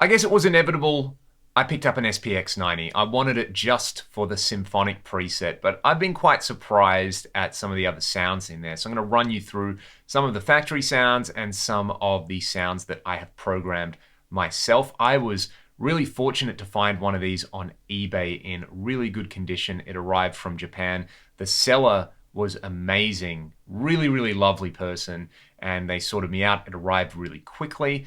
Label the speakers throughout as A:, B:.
A: I guess it was inevitable. I picked up an SPX90. I wanted it just for the symphonic preset, but I've been quite surprised at some of the other sounds in there. So I'm going to run you through some of the factory sounds and some of the sounds that I have programmed myself. I was really fortunate to find one of these on eBay in really good condition. It arrived from Japan. The seller was amazing, really lovely person, and they sorted me out. It arrived really quickly.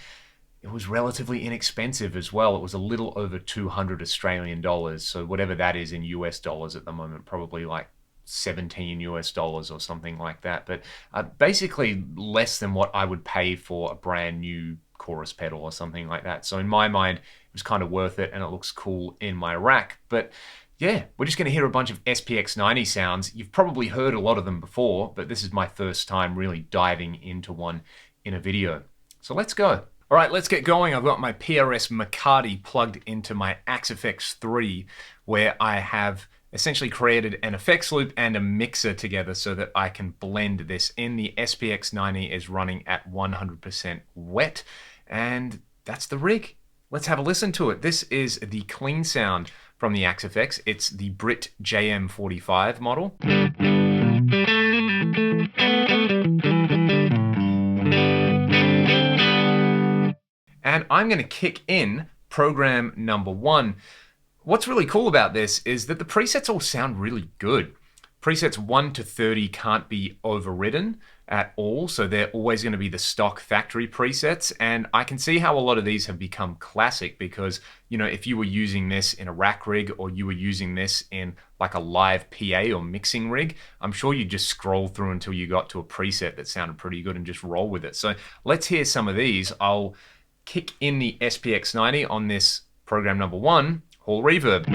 A: It was relatively inexpensive as well. It was a little over 200 Australian dollars. So whatever that is in US dollars at the moment, probably like 17 US dollars or something like that. But basically less than what I would pay for a brand new chorus pedal or something like that. So in my mind, it was kind of worth it, and it looks cool in my rack. But yeah, we're just going to hear a bunch of SPX90 sounds. You've probably heard a lot of them before, but this is my first time really diving into one in a video. So let's go. All right, let's get going. I've got my PRS McCarty plugged into my Axe-FX3, where I have essentially created an effects loop and a mixer together so that I can blend this in. The SPX90 is running at 100% wet, and that's the rig. Let's have a listen to it. This is the clean sound from the Axe-FX. It's the Brit JM45 model. And I'm going to kick in program number 1. What's really cool about this is that the presets all sound really good. Presets 1 to 30 can't be overridden at all, so they're always going to be the stock factory presets. And I can see how a lot of these have become classic because, you know, if you were using this in a rack rig or you were using this in like a live PA or mixing rig, I'm sure you'd just scroll through until you got to a preset that sounded pretty good and just roll with it. So let's hear some of these. I'll kick in the SPX90 on this program number 1, Hall Reverb.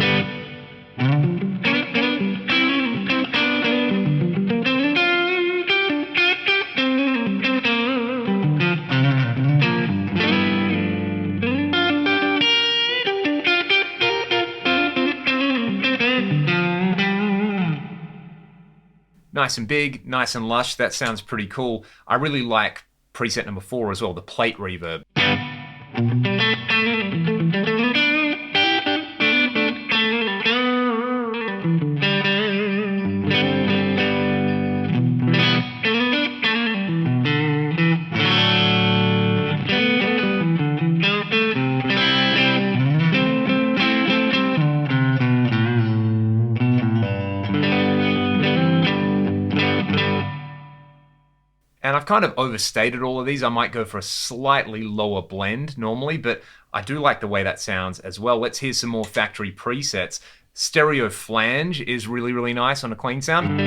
A: Nice and big, nice and lush. That sounds pretty cool. I really like preset number 4 as well, the plate reverb. And I've kind of overstated all of these. I might go for a slightly lower blend normally, but I do like the way that sounds as well. Let's hear some more factory presets. Stereo flange is really nice on a clean sound.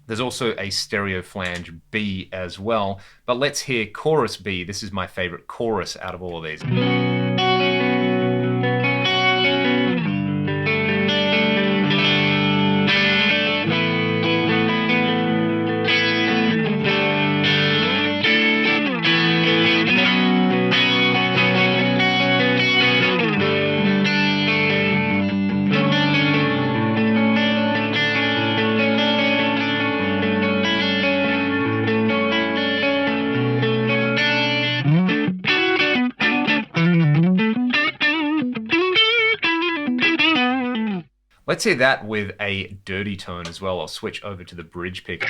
A: There's also a stereo flange B as well, but let's hear chorus B. This is my favorite chorus out of all of these. Let's hear that with a dirty tone as well. I'll switch over to the bridge pick.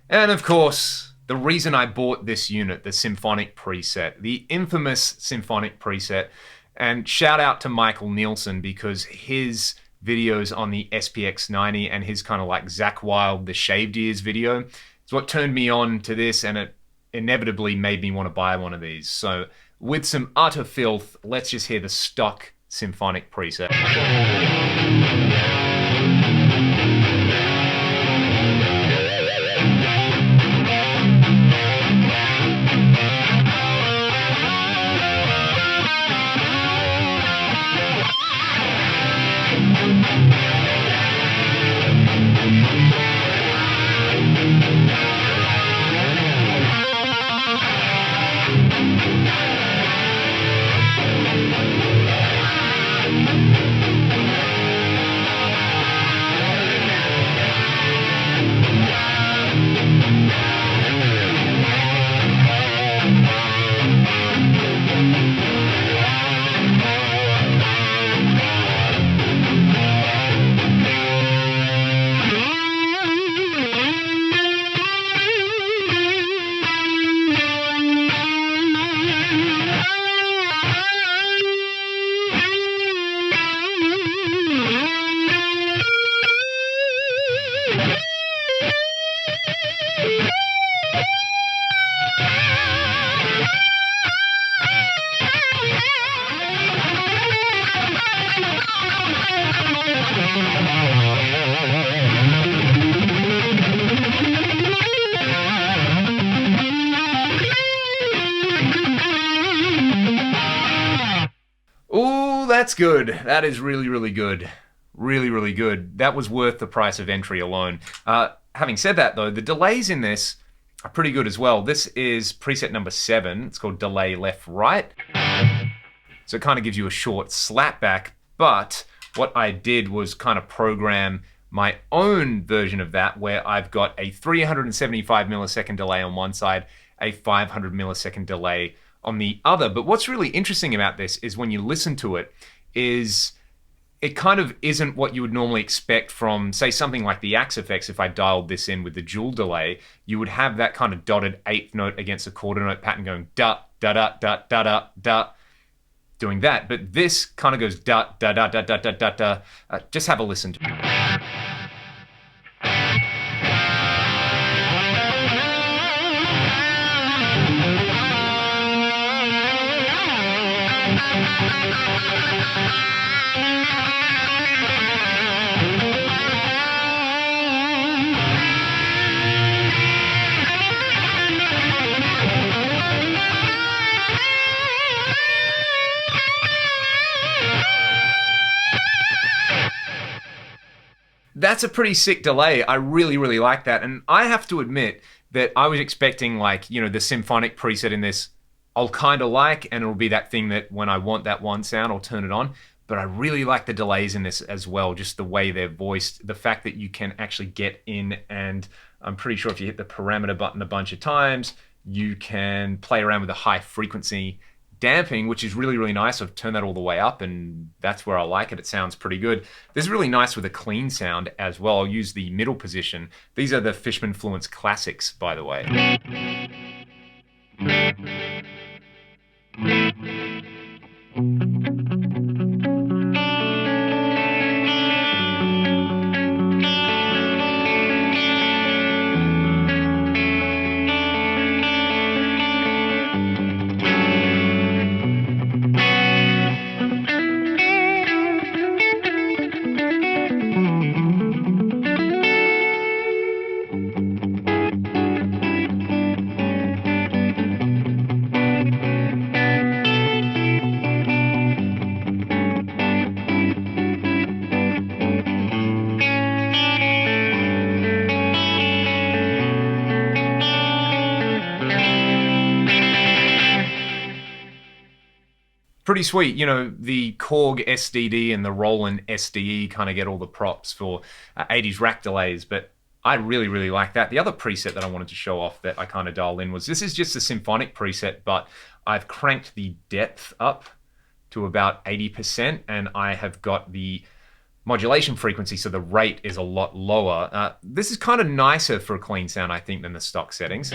A: And of course, the reason I bought this unit, the symphonic preset, the infamous symphonic preset, and shout out to Michael Nielsen because his videos on the SPX90 and his kind of like Zakk Wylde, the shaved ears video, is what turned me on to this, and it inevitably made me want to buy one of these. So with some utter filth, let's just hear the stock symphonic preset. Ooh, that's good. That is really, really good. Really, really good. That was worth the price of entry alone. Having said that, though, the delays in this are pretty good as well. This is preset number 7. It's called delay left right. So it kind of gives you a short slap back, but what I did was kind of program my own version of that, where I've got a 375 millisecond delay on one side, a 500 millisecond delay on the other. But what's really interesting about this is when you listen to it, is it kind of isn't what you would normally expect from, say, something like the Axe effects. If I dialed this in with the dual delay, you would have that kind of dotted eighth note against a quarter note pattern going da da da da da da da, doing that. But this kind of goes da da da da da da da da. Just have a listen to it. That's a pretty sick delay. I really, really like that. And I have to admit that I was expecting, like, you know, the symphonic preset in this, I'll kind of like, and it'll be that thing that when I want that one sound, I'll turn it on. But I really like the delays in this as well, just the way they're voiced, the fact that you can actually get in, and I'm pretty sure if you hit the parameter button a bunch of times, you can play around with the high frequency damping, which is really, really nice. I've turned that all the way up, and that's where I like it. It sounds pretty good. This is really nice with a clean sound as well. I'll use the middle position. These are the Fishman Fluence Classics, by the way. Pretty sweet. You know, the Korg SDD and the Roland SDE kind of get all the props for 80s rack delays, but I really, really like that. The other preset that I wanted to show off that I kind of dialed in was, this is just a symphonic preset, but I've cranked the depth up to about 80%, and I have got the modulation frequency, so the rate is a lot lower. This is kind of nicer for a clean sound, I think, than the stock settings.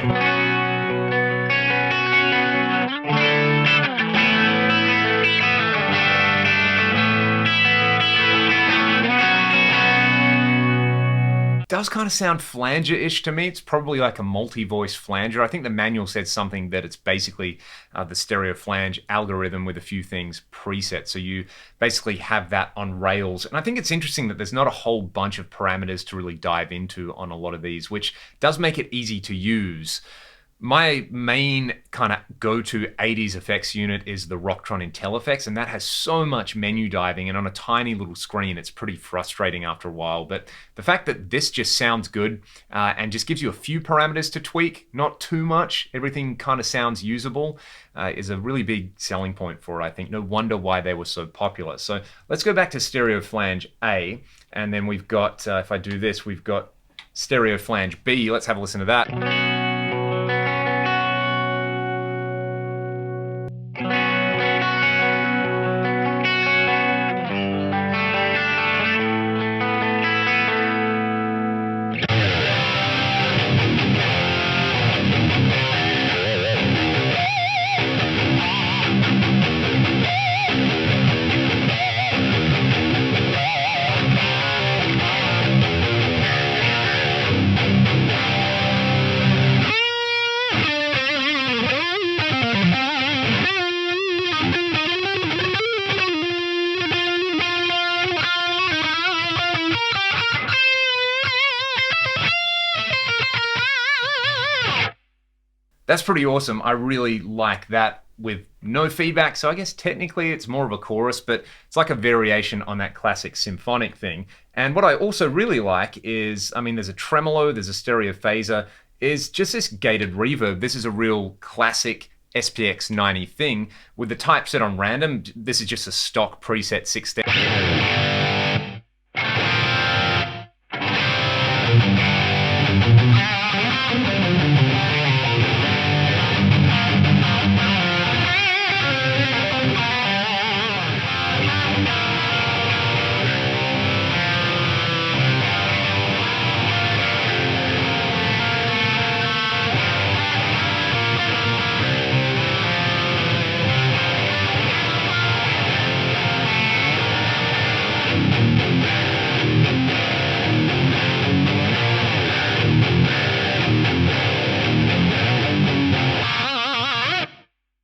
A: does kind of sound flanger-ish to me. It's probably like a multi-voice flanger. I think the manual said something that it's basically the stereo flange algorithm with a few things preset. So you basically have that on rails. And I think it's interesting that there's not a whole bunch of parameters to really dive into on a lot of these, which does make it easy to use. My main kind of go-to 80s effects unit is the Rocktron IntelliFX, and that has so much menu diving, and on a tiny little screen, it's pretty frustrating after a while. But the fact that this just sounds good and just gives you a few parameters to tweak, not too much, everything kind of sounds usable, is a really big selling point for it, I think. No wonder why they were so popular. So let's go back to stereo flange A, and then we've got, if I do this, we've got stereo flange B. Let's have a listen to that. That's pretty awesome. I really like that with no feedback. So I guess technically it's more of a chorus, but it's like a variation on that classic symphonic thing. And what I also really like is, I mean, there's a tremolo, there's a stereo phaser, is just this gated reverb. This is a real classic SPX90 thing with the type set on random. This is just a stock preset 6-step.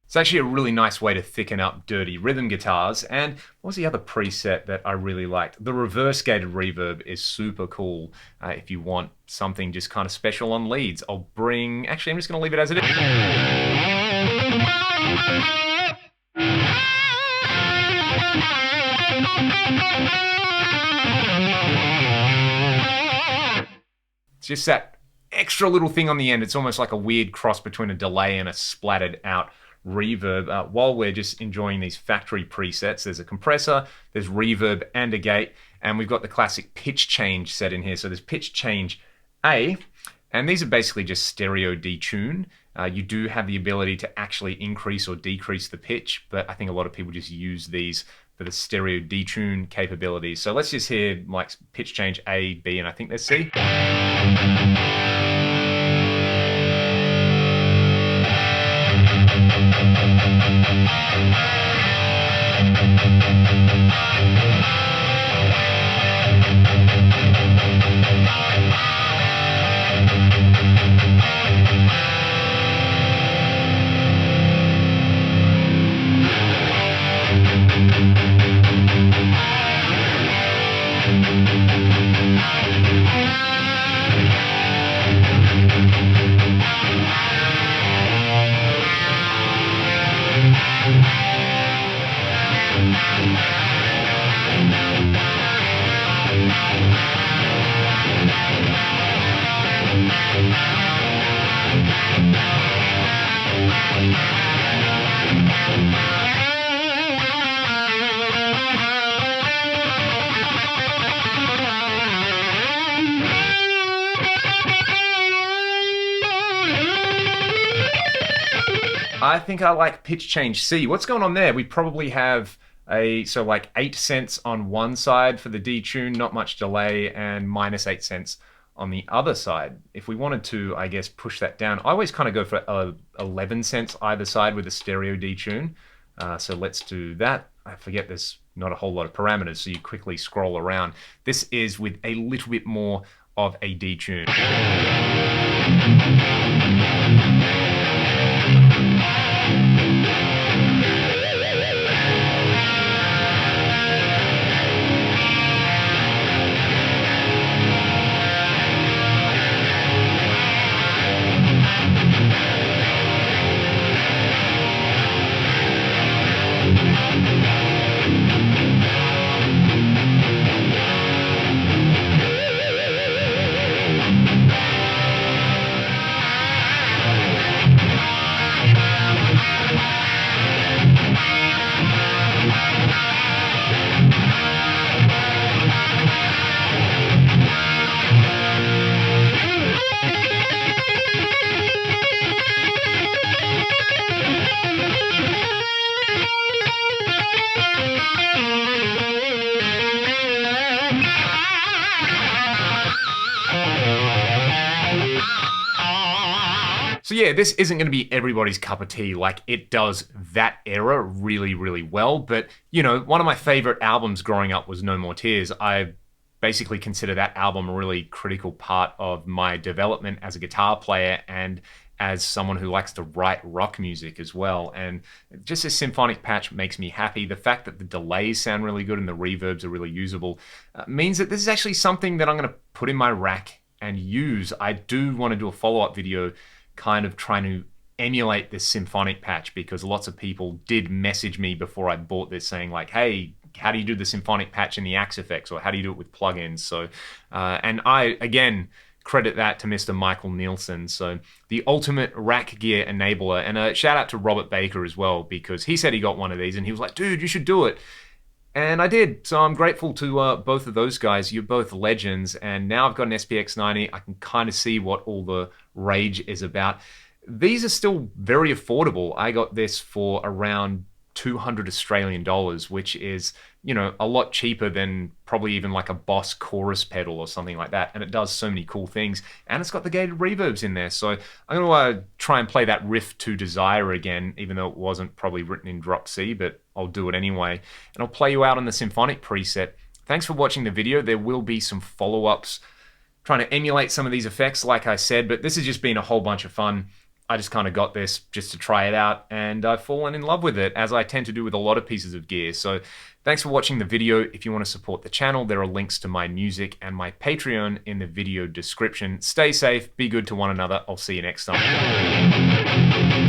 A: It's actually a really nice way to thicken up dirty rhythm guitars. And what was the other preset that I really liked? The reverse gated reverb is super cool if you want something just kind of special on leads. Actually, I'm just going to leave it as it is. It's just that extra little thing on the end. It's almost like a weird cross between a delay and a splattered out reverb. While we're just enjoying these factory presets, there's a compressor, there's reverb and a gate, and we've got the classic pitch change set in here. So there's pitch change A, and these are basically just stereo detune. You do have the ability to actually increase or decrease the pitch, but I think a lot of people just use these for the stereo detune capabilities. So let's just hear like pitch change A, B, and I think there's C. I think I like pitch change C. What's going on there? We probably have like 8 cents on one side for the detune, not much delay, and minus 8 cents on the other side. If we wanted to, I guess, push that down, I always kind of go for 11 cents either side with a stereo detune. So let's do that. I forget there's not a whole lot of parameters, so you quickly scroll around. This is with a little bit more of a detune. So yeah, this isn't going to be everybody's cup of tea. Like, it does that era really, really well. But, you know, one of my favorite albums growing up was No More Tears. I basically consider that album a really critical part of my development as a guitar player and as someone who likes to write rock music as well. And just this symphonic patch makes me happy. The fact that the delays sound really good and the reverbs are really usable means that this is actually something that I'm going to put in my rack and use. I do want to do a follow-up video kind of trying to emulate this symphonic patch, because lots of people did message me before I bought this saying like, hey, how do you do the symphonic patch in the Axe effects, or how do you do it with plugins? So, and I, again, credit that to Mr. Michael Nielsen. So the ultimate rack gear enabler. And a shout out to Robert Baker as well, because he said he got one of these and he was like, dude, you should do it. And I did. So I'm grateful to both of those guys. You're both legends. And now I've got an SPX90. I can kind of see what all the rage is about. These are still very affordable. I got this for around 200 Australian dollars, which is, you know, a lot cheaper than probably even like a Boss chorus pedal or something like that. And it does so many cool things. And it's got the gated reverbs in there. So I'm going to try and play that riff to Desire again, even though it wasn't probably written in drop C, but I'll do it anyway. And I'll play you out on the symphonic preset. Thanks for watching the video. There will be some follow-ups trying to emulate some of these effects, like I said, but this has just been a whole bunch of fun. I just kind of got this just to try it out, and I've fallen in love with it, as I tend to do with a lot of pieces of gear. So thanks for watching the video. If you want to support the channel, there are links to my music and my Patreon in the video description. Stay safe, be good to one another. I'll see you next time.